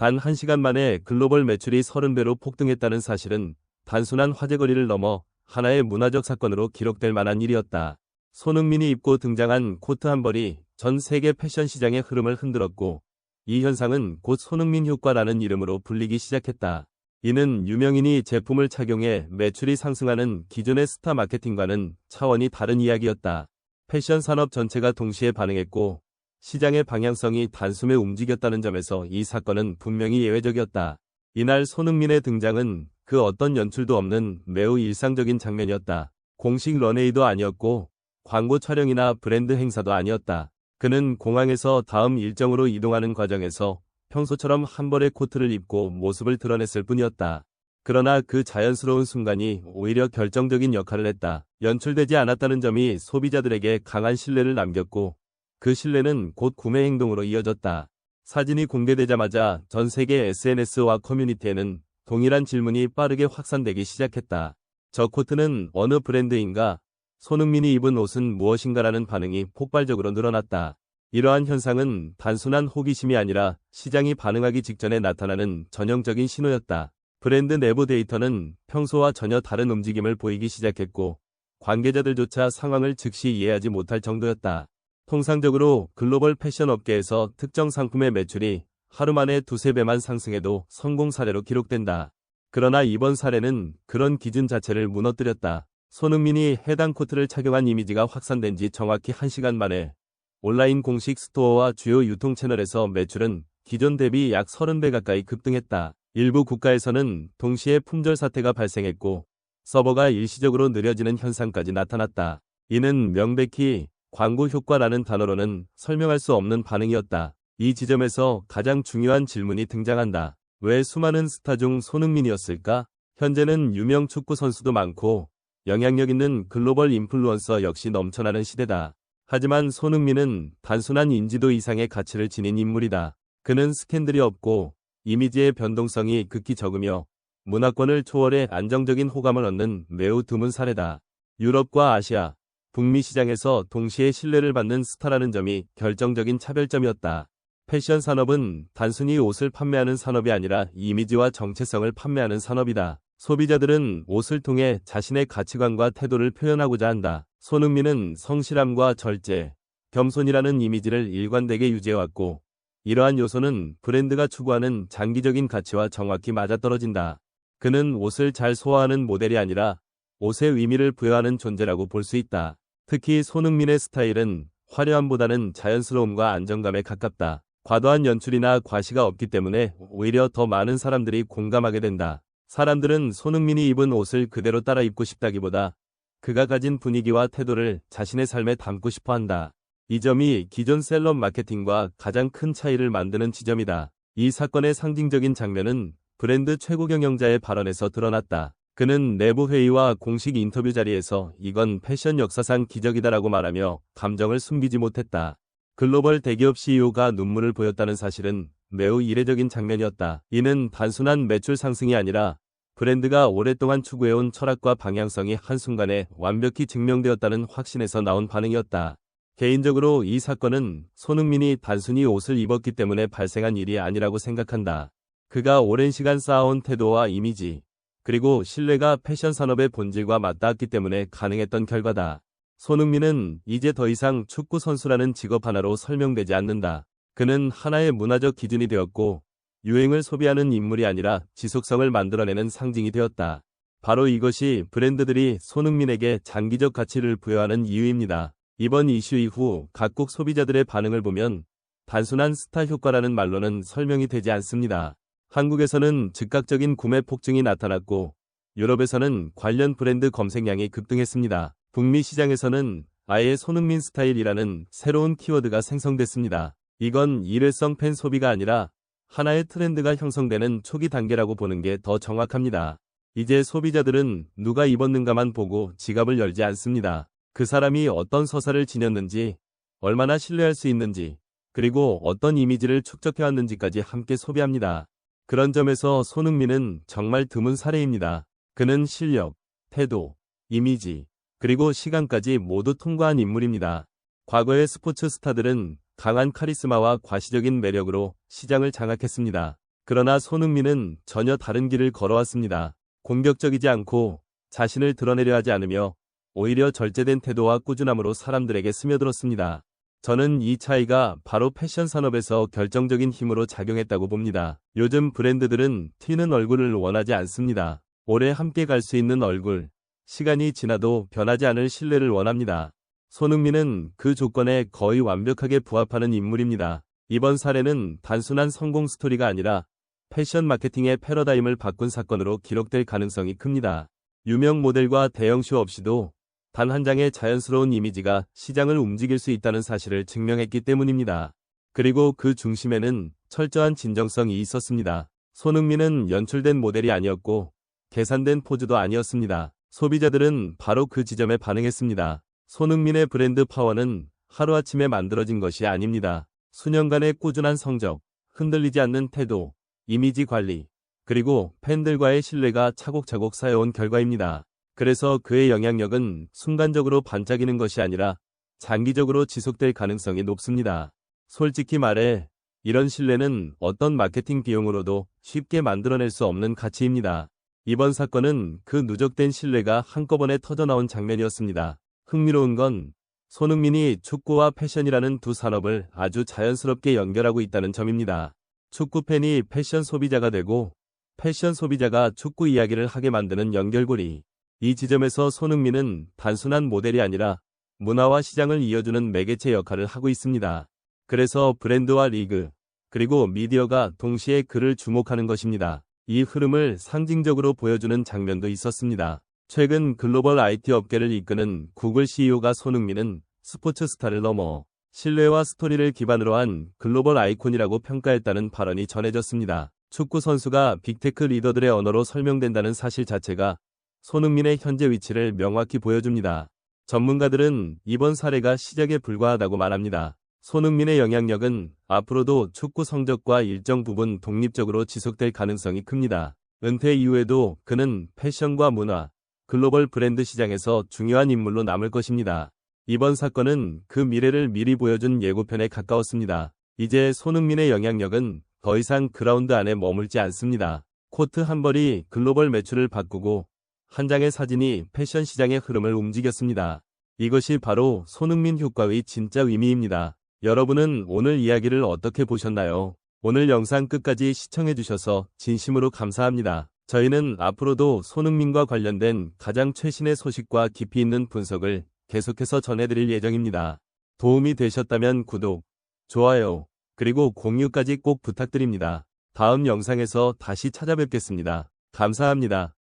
단 1시간 만에 글로벌 매출이 30배로 폭등했다는 사실은 단순한 화제거리를 넘어 하나의 문화적 사건으로 기록될 만한 일이었다. 손흥민이 입고 등장한 코트 한 벌이 전 세계 패션 시장의 흐름을 흔들었고, 이 현상은 곧 손흥민 효과라는 이름으로 불리기 시작했다. 이는 유명인이 제품을 착용해 매출이 상승하는 기존의 스타 마케팅과는 차원이 다른 이야기였다. 패션 산업 전체가 동시에 반응했고, 시장의 방향성이 단숨에 움직였다는 점에서 이 사건은 분명히 예외적이었다. 이날 손흥민의 등장은 그 어떤 연출도 없는 매우 일상적인 장면이었다. 공식 런웨이도 아니었고, 광고 촬영이나 브랜드 행사도 아니었다. 그는 공항에서 다음 일정으로 이동하는 과정에서 평소처럼 한 벌의 코트를 입고 모습을 드러냈을 뿐이었다. 그러나 그 자연스러운 순간이 오히려 결정적인 역할을 했다. 연출되지 않았다는 점이 소비자들에게 강한 신뢰를 남겼고, 그 신뢰는 곧 구매 행동으로 이어졌다. 사진이 공개되자마자 전 세계 SNS와 커뮤니티에는 동일한 질문이 빠르게 확산되기 시작했다. 저 코트는 어느 브랜드인가? 손흥민이 입은 옷은 무엇인가라는 반응이 폭발적으로 늘어났다. 이러한 현상은 단순한 호기심이 아니라 시장이 반응하기 직전에 나타나는 전형적인 신호였다. 브랜드 내부 데이터는 평소와 전혀 다른 움직임을 보이기 시작했고, 관계자들조차 상황을 즉시 이해하지 못할 정도였다. 통상적으로 글로벌 패션 업계에서 특정 상품의 매출이 하루 만에 두세 배만 상승해도 성공 사례로 기록된다. 그러나 이번 사례는 그런 기준 자체를 무너뜨렸다. 손흥민이 해당 코트를 착용한 이미지가 확산된 지 정확히 1시간 만에 온라인 공식 스토어와 주요 유통 채널에서 매출은 기존 대비 약 30배 가까이 급등했다. 일부 국가에서는 동시에 품절 사태가 발생했고, 서버가 일시적으로 느려지는 현상까지 나타났다. 이는 명백히 광고 효과라는 단어로는 설명할 수 없는 반응이었다. 이 지점에서 가장 중요한 질문이 등장한다. 왜 수많은 스타 중 손흥민이었을까? 현재는 유명 축구 선수도 많고 영향력 있는 글로벌 인플루언서 역시 넘쳐나는 시대다. 하지만 손흥민은 단순한 인지도 이상의 가치를 지닌 인물이다. 그는 스캔들이 없고 이미지의 변동성이 극히 적으며 문화권을 초월해 안정적인 호감을 얻는 매우 드문 사례다. 유럽과 아시아, 북미 시장에서 동시에 신뢰를 받는 스타라는 점이 결정적인 차별점이었다. 패션 산업은 단순히 옷을 판매하는 산업이 아니라 이미지와 정체성을 판매하는 산업이다. 소비자들은 옷을 통해 자신의 가치관과 태도를 표현하고자 한다. 손흥민은 성실함과 절제, 겸손이라는 이미지를 일관되게 유지해왔고, 이러한 요소는 브랜드가 추구하는 장기적인 가치와 정확히 맞아떨어진다. 그는 옷을 잘 소화하는 모델이 아니라 옷의 의미를 부여하는 존재라고 볼 수 있다. 특히 손흥민의 스타일은 화려함보다는 자연스러움과 안정감에 가깝다. 과도한 연출이나 과시가 없기 때문에 오히려 더 많은 사람들이 공감하게 된다. 사람들은 손흥민이 입은 옷을 그대로 따라 입고 싶다기보다 그가 가진 분위기와 태도를 자신의 삶에 담고 싶어 한다. 이 점이 기존 셀럽 마케팅과 가장 큰 차이를 만드는 지점이다. 이 사건의 상징적인 장면은 브랜드 최고 경영자의 발언에서 드러났다. 그는 내부 회의와 공식 인터뷰 자리에서 이건 패션 역사상 기적이다라고 말하며 감정을 숨기지 못했다. 글로벌 대기업 CEO가 눈물을 보였다는 사실은 매우 이례적인 장면이었다. 이는 단순한 매출 상승이 아니라 브랜드가 오랫동안 추구해온 철학과 방향성이 한순간에 완벽히 증명되었다는 확신에서 나온 반응이었다. 개인적으로 이 사건은 손흥민이 단순히 옷을 입었기 때문에 발생한 일이 아니라고 생각한다. 그가 오랜 시간 쌓아온 태도와 이미지, 그리고 신뢰가 패션 산업의 본질과 맞닿았기 때문에 가능했던 결과다. 손흥민은 이제 더 이상 축구 선수라는 직업 하나로 설명되지 않는다. 그는 하나의 문화적 기준이 되었고, 유행을 소비하는 인물이 아니라 지속성을 만들어내는 상징이 되었다. 바로 이것이 브랜드들이 손흥민에게 장기적 가치를 부여하는 이유입니다. 이번 이슈 이후 각국 소비자들의 반응을 보면 단순한 스타 효과라는 말로는 설명이 되지 않습니다. 한국에서는 즉각적인 구매 폭증이 나타났고, 유럽에서는 관련 브랜드 검색량이 급등했습니다. 북미 시장에서는 아예 손흥민 스타일이라는 새로운 키워드가 생성됐습니다. 이건 일회성 팬 소비가 아니라 하나의 트렌드가 형성되는 초기 단계라고 보는 게 더 정확합니다. 이제 소비자들은 누가 입었는가만 보고 지갑을 열지 않습니다. 그 사람이 어떤 서사를 지녔는지, 얼마나 신뢰할 수 있는지, 그리고 어떤 이미지를 축적해왔는지까지 함께 소비합니다. 그런 점에서 손흥민은 정말 드문 사례입니다. 그는 실력, 태도, 이미지, 그리고 시간까지 모두 통과한 인물입니다. 과거의 스포츠 스타들은 강한 카리스마와 과시적인 매력으로 시장을 장악했습니다. 그러나 손흥민은 전혀 다른 길을 걸어왔습니다. 공격적이지 않고 자신을 드러내려 하지 않으며 오히려 절제된 태도와 꾸준함으로 사람들에게 스며들었습니다. 저는 이 차이가 바로 패션 산업에서 결정적인 힘으로 작용했다고 봅니다. 요즘 브랜드들은 튀는 얼굴을 원하지 않습니다. 오래 함께 갈 수 있는 얼굴, 시간이 지나도 변하지 않을 신뢰를 원합니다. 손흥민은 그 조건에 거의 완벽하게 부합하는 인물입니다. 이번 사례는 단순한 성공 스토리가 아니라 패션 마케팅의 패러다임을 바꾼 사건으로 기록될 가능성이 큽니다. 유명 모델과 대형쇼 없이도 단 한 장의 자연스러운 이미지가 시장을 움직일 수 있다는 사실을 증명했기 때문입니다. 그리고 그 중심에는 철저한 진정성이 있었습니다. 손흥민은 연출된 모델이 아니었고 계산된 포즈도 아니었습니다. 소비자들은 바로 그 지점에 반응했습니다. 손흥민의 브랜드 파워는 하루아침에 만들어진 것이 아닙니다. 수년간의 꾸준한 성적, 흔들리지 않는 태도, 이미지 관리, 그리고 팬들과의 신뢰가 차곡차곡 쌓여온 결과입니다. 그래서 그의 영향력은 순간적으로 반짝이는 것이 아니라 장기적으로 지속될 가능성이 높습니다. 솔직히 말해, 이런 신뢰는 어떤 마케팅 비용으로도 쉽게 만들어낼 수 없는 가치입니다. 이번 사건은 그 누적된 신뢰가 한꺼번에 터져나온 장면이었습니다. 흥미로운 건 손흥민이 축구와 패션이라는 두 산업을 아주 자연스럽게 연결하고 있다는 점입니다. 축구 팬이 패션 소비자가 되고 패션 소비자가 축구 이야기를 하게 만드는 연결고리. 이 지점에서 손흥민은 단순한 모델이 아니라 문화와 시장을 이어주는 매개체 역할을 하고 있습니다. 그래서 브랜드와 리그, 그리고 미디어가 동시에 그를 주목하는 것입니다. 이 흐름을 상징적으로 보여주는 장면도 있었습니다. 최근 글로벌 IT 업계를 이끄는 구글 CEO가 손흥민은 스포츠 스타를 넘어 신뢰와 스토리를 기반으로 한 글로벌 아이콘이라고 평가했다는 발언이 전해졌습니다. 축구 선수가 빅테크 리더들의 언어로 설명된다는 사실 자체가 손흥민의 현재 위치를 명확히 보여줍니다. 전문가들은 이번 사례가 시작에 불과하다고 말합니다. 손흥민의 영향력은 앞으로도 축구 성적과 일정 부분 독립적으로 지속될 가능성이 큽니다. 은퇴 이후에도 그는 패션과 문화, 글로벌 브랜드 시장에서 중요한 인물로 남을 것입니다. 이번 사건은 그 미래를 미리 보여준 예고편에 가까웠습니다. 이제 손흥민의 영향력은 더 이상 그라운드 안에 머물지 않습니다. 코트 한 벌이 글로벌 매출을 바꾸고 한 장의 사진이 패션 시장의 흐름을 움직였습니다. 이것이 바로 손흥민 효과의 진짜 의미입니다. 여러분은 오늘 이야기를 어떻게 보셨나요? 오늘 영상 끝까지 시청해주셔서 진심으로 감사합니다. 저희는 앞으로도 손흥민과 관련된 가장 최신의 소식과 깊이 있는 분석을 계속해서 전해드릴 예정입니다. 도움이 되셨다면 구독, 좋아요, 그리고 공유까지 꼭 부탁드립니다. 다음 영상에서 다시 찾아뵙겠습니다. 감사합니다.